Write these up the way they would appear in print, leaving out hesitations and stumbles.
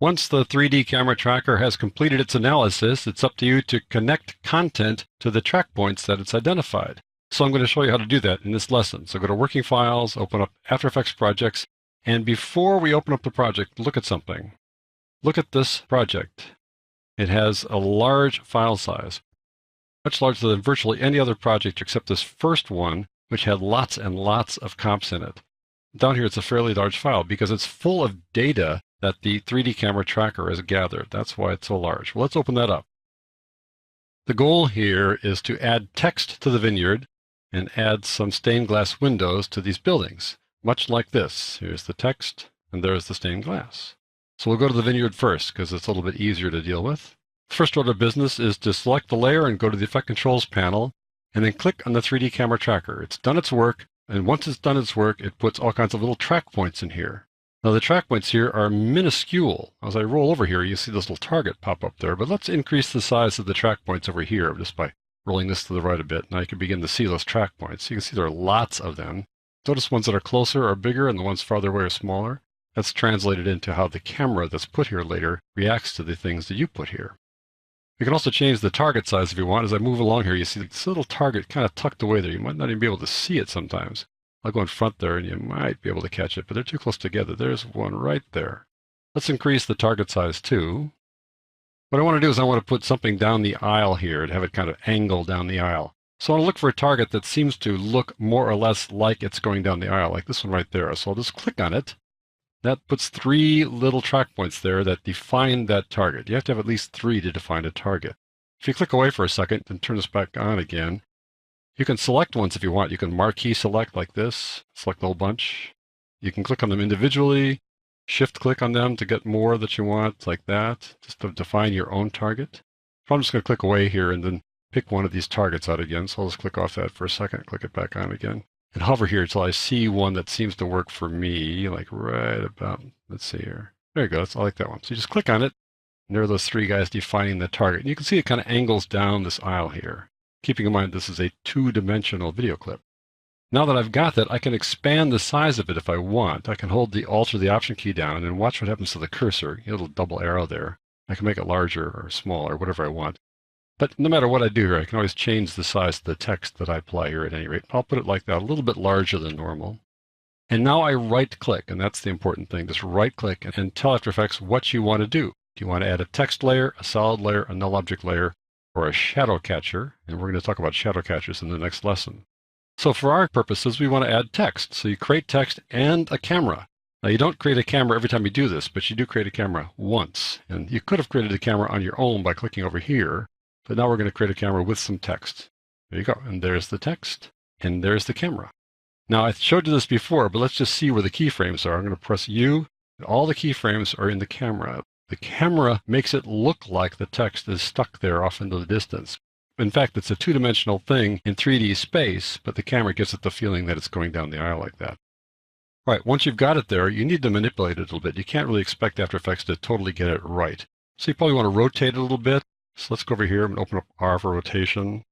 Once the 3D camera tracker has completed its analysis, it's up to you to connect content to the track points that it's identified. So I'm going to show you how to do that in this lesson. So go to Working Files, open up After Effects Projects, and before we open up the project, look at something. Look at this project. It has a large file size, much larger than virtually any other project except this first one, which had lots and lots of comps in it. Down here, it's a fairly large file because it's full of data that the 3D camera tracker has gathered. That's why it's so large. Well, let's open that up. The goal here is to add text to the vineyard and add some stained glass windows to these buildings, much like this. Here's the text, and there's the stained glass. So we'll go to the vineyard first because it's a little bit easier to deal with. First order of business is to select the layer and go to the Effect Controls panel, and then click on the 3D camera tracker. It's done its work, and once it's done its work, it puts all kinds of little track points in here. Now the track points here are minuscule. As I roll over here, you see this little target pop up there, but let's increase the size of the track points over here just by rolling this to the right a bit. Now you can begin to see those track points. You can see there are lots of them. Notice ones that are closer are bigger and the ones farther away are smaller. That's translated into how the camera that's put here later reacts to the things that you put here. You can also change the target size if you want. As I move along here, you see this little target kind of tucked away there. You might not even be able to see it sometimes. I'll go in front there and you might be able to catch it, but they're too close together. There's one right there. Let's increase the target size too. What I want to do is I want to put something down the aisle here to have it kind of angle down the aisle. So I want to look for a target that seems to look more or less like it's going down the aisle, like this one right there. So I'll just click on it. That puts 3 little track points there that define that target. You have to have at least 3 to define a target. If you click away for a second and turn this back on again, you can select ones if you want. You can marquee select like this, select the whole bunch. You can click on them individually, shift click on them to get more that you want, like that, just to define your own target. So I'm just going to click away here and then pick one of these targets out again. So I'll just click off that for a second, click it back on again. And hover here until I see one that seems to work for me, like right about, let's see here. There you go, I like that one. So you just click on it, and there are those 3 guys defining the target. And you can see it kind of angles down this aisle here, keeping in mind this is a 2-dimensional video clip. Now that I've got that, I can expand the size of it if I want. I can hold the Alt or the Option key down and watch what happens to the cursor, a little double arrow there. I can make it larger or smaller, whatever I want. But no matter what I do here, I can always change the size of the text that I apply here at any rate. I'll put it like that, a little bit larger than normal. And now I right-click, and that's the important thing. Just right-click and tell After Effects what you want to do. Do you want to add a text layer, a solid layer, a null object layer, or a shadow catcher? And we're going to talk about shadow catchers in the next lesson. So for our purposes, we want to add text. So you create text and a camera. Now you don't create a camera every time you do this, but you do create a camera once. And you could have created a camera on your own by clicking over here. But now we're going to create a camera with some text. There you go. And there's the text. And there's the camera. Now I showed you this before, but let's just see where the keyframes are. I'm going to press U. And all the keyframes are in the camera. The camera makes it look like the text is stuck there off into the distance. In fact, it's a 2-dimensional thing in 3D space, but the camera gives it the feeling that it's going down the aisle like that. All right, once you've got it there, you need to manipulate it a little bit. You can't really expect After Effects to totally get it right. So you probably want to rotate it a little bit. So let's go over here and open up R for rotation.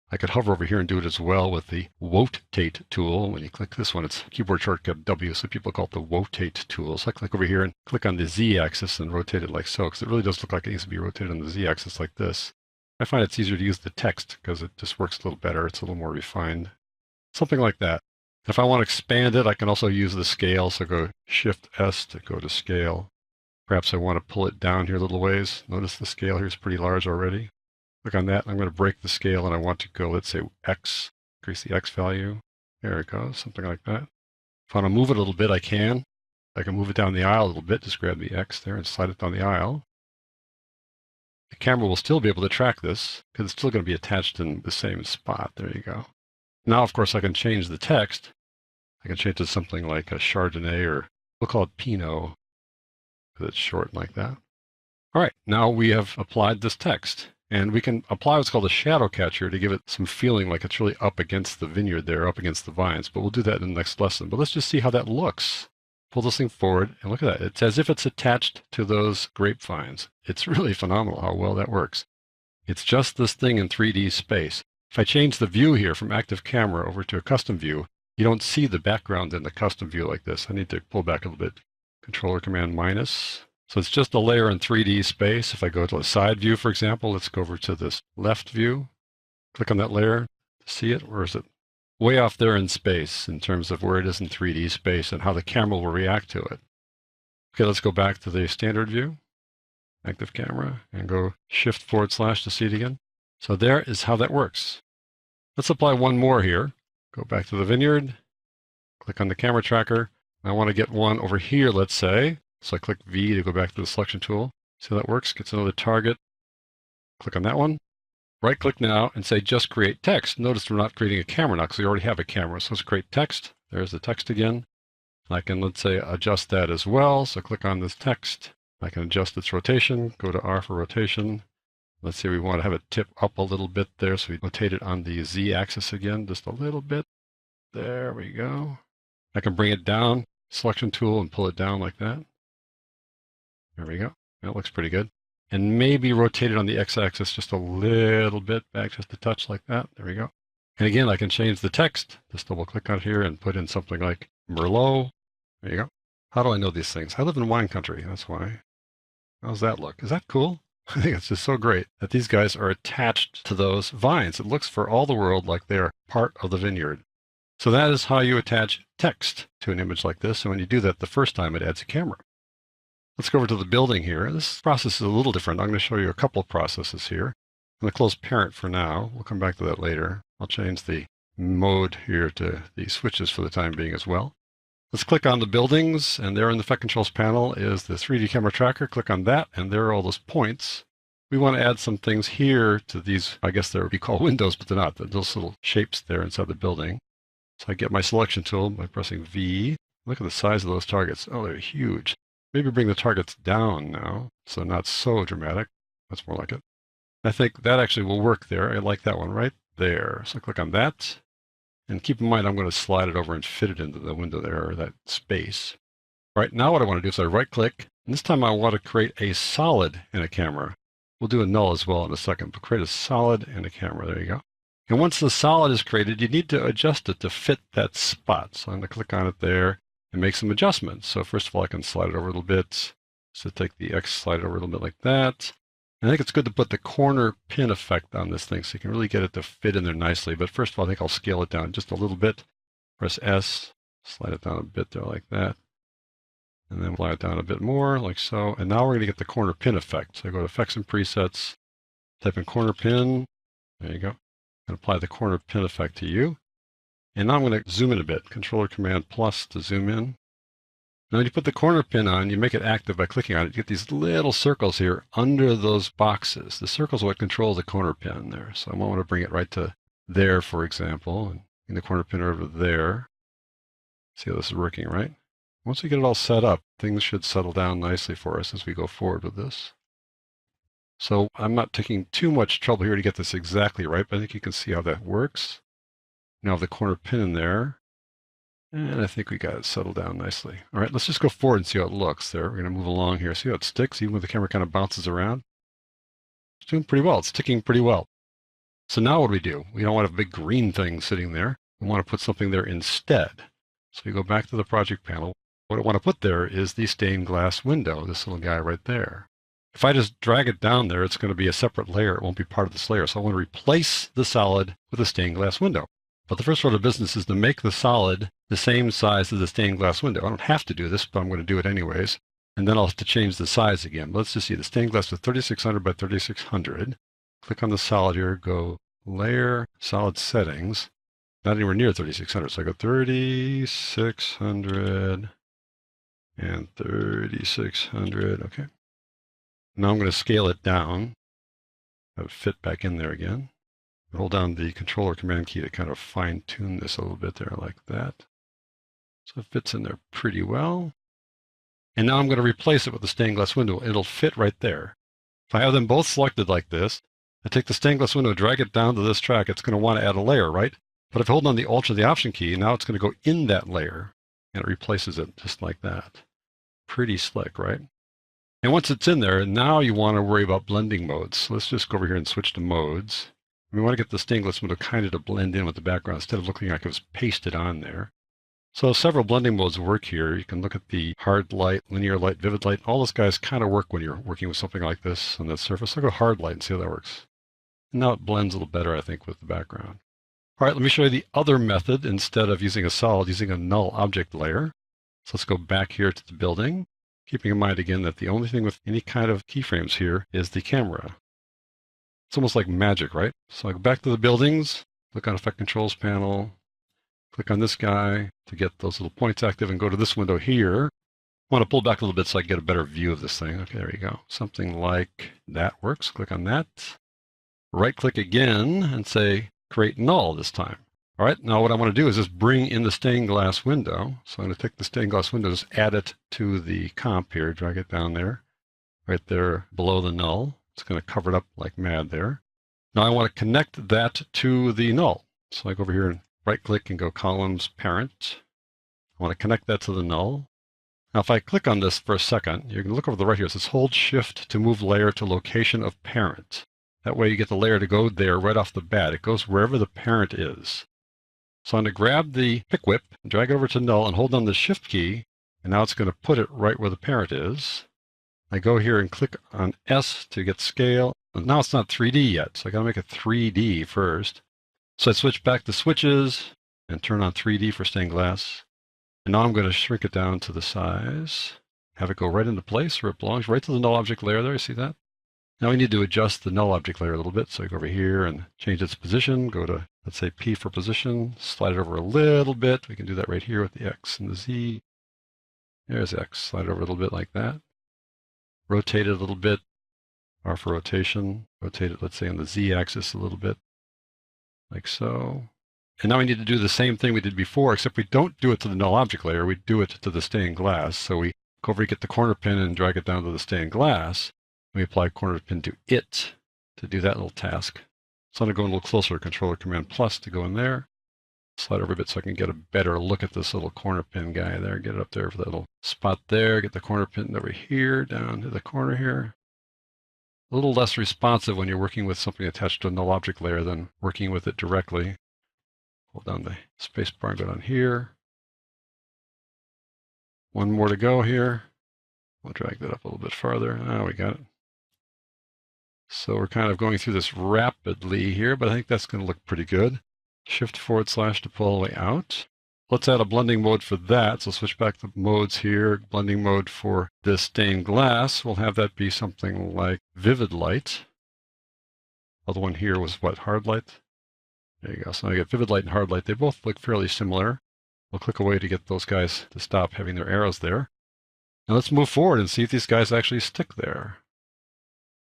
I could hover over here and do it as well with the Rotate tool. When you click this one, it's keyboard shortcut W, so people call it the Rotate tool. So I click over here and click on the Z-axis and rotate it like so, because it really does look like it needs to be rotated on the Z-axis like this. I find it's easier to use the text because it just works a little better. It's a little more refined. Something like that. If I want to expand it, I can also use the scale. So go Shift S to go to scale. Perhaps I want to pull it down here a little ways. Notice the scale here is pretty large already. Click on that. I'm going to break the scale and I want to go, let's say X, increase the X value. There it goes, something like that. If I want to move it a little bit, I can. I can move it down the aisle a little bit. Just grab the X there and slide it down the aisle. The camera will still be able to track this because it's still going to be attached in the same spot. There you go. Now, of course, I can change the text. I can change it to something like a Chardonnay, or we'll call it Pinot, because it's short like that. All right, now we have applied this text. And we can apply what's called a shadow catcher to give it some feeling like it's really up against the vineyard there, up against the vines. But we'll do that in the next lesson. But let's just see how that looks. Pull this thing forward, and look at that. It's as if it's attached to those grapevines. It's really phenomenal how well that works. It's just this thing in 3D space. If I change the view here from active camera over to a custom view, you don't see the background in the custom view like this. I need to pull back a little bit. Controller Command minus. So it's just a layer in 3D space. If I go to a side view, for example, let's go over to this left view, click on that layer to see it, or is it way off there in space in terms of where it is in 3D space and how the camera will react to it? Okay, let's go back to the standard view, active camera, and go Shift / to see it again. So there is how that works. Let's apply one more here. Go back to the vineyard, click on the camera tracker. I want to get one over here, let's say. So I click V to go back to the selection tool. See how that works? Gets another target. Click on that one. Right click now and say just create text. Notice we're not creating a camera now because we already have a camera. So let's create text. There's the text again. I can, let's say, adjust that as well. So click on this text. I can adjust its rotation. Go to R for rotation. Let's say we want to have it tip up a little bit there. So we rotate it on the Z axis again, just a little bit. There we go. I can bring it down, selection tool, and pull it down like that. There we go. That looks pretty good. And maybe rotate it on the X-axis just a little bit, back just a touch like that. There we go. And again, I can change the text. Just double click on here and put in something like Merlot. There you go. How do I know these things? I live in wine country, that's why. How's that look? Is that cool? I think it's just so great that these guys are attached to those vines. It looks for all the world like they're part of the vineyard. So that is how you attach text to an image like this. And when you do that the first time, it adds a camera. Let's go over to the building here. This process is a little different. I'm going to show you a couple of processes here. I'm going to close parent for now. We'll come back to that later. I'll change the mode here to the switches for the time being as well. Let's click on the buildings, and there in the Effect Controls panel is the 3D camera tracker. Click on that, and there are all those points. We want to add some things here to these, I guess they would be called windows, but they're not. Those little shapes there inside the building. So I get my selection tool by pressing V. Look at the size of those targets. Oh, they're huge. Maybe bring the targets down now, so not so dramatic. That's more like it. I think that actually will work there. I like that one right there. So click on that. And keep in mind, I'm going to slide it over and fit it into the window there, or that space. All right, now what I want to do is I right-click. And this time I want to create a solid in a camera. We'll do a null as well in a second, but create a solid in a camera. There you go. And once the solid is created, you need to adjust it to fit that spot. So I'm going to click on it there and make some adjustments. So first of all, I can slide it over a little bit. So take the X, slide it over a little bit like that. And I think it's good to put the corner pin effect on this thing so you can really get it to fit in there nicely. But first of all, I think I'll scale it down just a little bit. Press S, slide it down a bit there like that. And then slide it down a bit more like so. And now we're going to get the corner pin effect. So I go to Effects and Presets, type in corner pin. There you go. And apply the corner pin effect to you. And now I'm going to zoom in a bit. Controller Command plus to zoom in. Now when you put the corner pin on, you make it active by clicking on it. You get these little circles here under those boxes. The circles are what control the corner pin there. So I want to bring it right to there, for example, and bring the corner pin over there. See how this is working, right? Once we get it all set up, things should settle down nicely for us as we go forward with this. So I'm not taking too much trouble here to get this exactly right, but I think you can see how that works. Now I have the corner pin in there. And I think we got it settled down nicely. All right, let's just go forward and see how it looks there. We're going to move along here. See how it sticks, even when the camera kind of bounces around? It's doing pretty well. It's sticking pretty well. So now what do? We don't want a big green thing sitting there. We want to put something there instead. So we go back to the project panel. What I want to put there is the stained glass window, this little guy right there. If I just drag it down there, it's going to be a separate layer. It won't be part of this layer. So I want to replace the solid with a stained glass window. But the first order of business is to make the solid the same size as the stained glass window. I don't have to do this, but I'm going to do it anyways. And then I'll have to change the size again. But let's just see, the stained glass is 3600 by 3600. Click on the solid here, go Layer, Solid Settings. Not anywhere near 3600, so I go 3600 and 3600, okay. Now I'm going to scale it down, have it fit back in there again. Hold down the controller command key to kind of fine tune this a little bit there like that. So it fits in there pretty well. And now I'm going to replace it with the stained glass window. It'll fit right there. If I have them both selected like this, I take the stained glass window, drag it down to this track, it's going to want to add a layer, right? But if I hold on the Alt or the Option key, now it's going to go in that layer and it replaces it just like that. Pretty slick, right? And once it's in there, now you want to worry about blending modes. So let's just go over here and switch to modes. We want to get the stained glass window kind of to blend in with the background instead of looking like it was pasted on there. So several blending modes work here. You can look at the hard light, linear light, vivid light. All those guys kind of work when you're working with something like this on that surface. I'll go hard light and see how that works. And now it blends a little better, I think, with the background. All right, let me show you the other method instead of using a solid, using a null object layer. So let's go back here to the building, keeping in mind again that the only thing with any kind of keyframes here is the camera. It's almost like magic, right? So I go back to the buildings, click on Effect Controls panel, click on this guy to get those little points active and go to this window here. I want to pull back a little bit so I can get a better view of this thing. Okay, there you go. Something like that works. Click on that. Right click again and say create null this time. All right, now what I want to do is just bring in the stained glass window. So I'm going to take the stained glass window, just add it to the comp here, drag it down there, right there below the null. It's going to cover it up like mad there. Now I want to connect that to the null. So I go over here and right click and go columns parent. I want to connect that to the null. Now if I click on this for a second, you can look over the right here. It says hold shift to move layer to location of parent. That way you get the layer to go there right off the bat. It goes wherever the parent is. So I'm going to grab the pick whip, drag it over to null, and hold down the shift key, and now it's going to put it right where the parent is. I go here and click on S to get scale. And now it's not 3D yet, so I got to make it 3D first. So I switch back to switches and turn on 3D for stained glass. And now I'm going to shrink it down to the size, have it go right into place where it belongs, right to the null object layer there. You see that? Now we need to adjust the null object layer a little bit. So I go over here and change its position, go to, let's say, P for position, slide it over a little bit. We can do that right here with the X and the Z. There's X, slide it over a little bit like that. Rotate it a little bit, R for rotation. Rotate it, let's say, on the Z axis a little bit, like so. And now we need to do the same thing we did before, except we don't do it to the null object layer. We do it to the stained glass. So we go over and get the corner pin and drag it down to the stained glass. We apply corner pin to it to do that little task. So I'm going to go a little closer, Controller Command Plus to go in there. Slide over a bit so I can get a better look at this little corner pin guy there. Get it up there for that little spot there. Get the corner pin over here, down to the corner here. A little less responsive when you're working with something attached to a null object layer than working with it directly. Hold down the space bar and go down here. One more to go here. We'll drag that up a little bit farther. Oh, we got it. So we're kind of going through this rapidly here, but I think that's going to look pretty good. Shift / to pull all the way out. Let's add a blending mode for that. So switch back to modes here. Blending mode for this stained glass. We'll have that be something like vivid light. Other one here was what? Hard light? There you go. So now I get vivid light and hard light. They both look fairly similar. We'll click away to get those guys to stop having their arrows there. Now let's move forward and see if these guys actually stick there.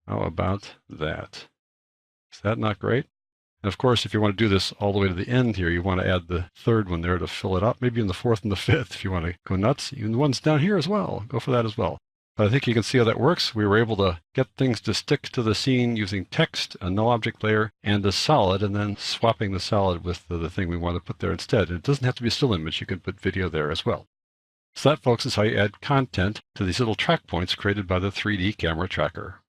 How about that? Is that not great? And of course, if you want to do this all the way to the end here, you want to add the third one there to fill it up. Maybe in the fourth and the fifth if you want to go nuts. Even the ones down here as well. Go for that as well. But I think you can see how that works. We were able to get things to stick to the scene using text, a null object layer, and a solid, and then swapping the solid with the thing we want to put there instead. And it doesn't have to be a still image. You can put video there as well. So that, folks, is how you add content to these little track points created by the 3D camera tracker.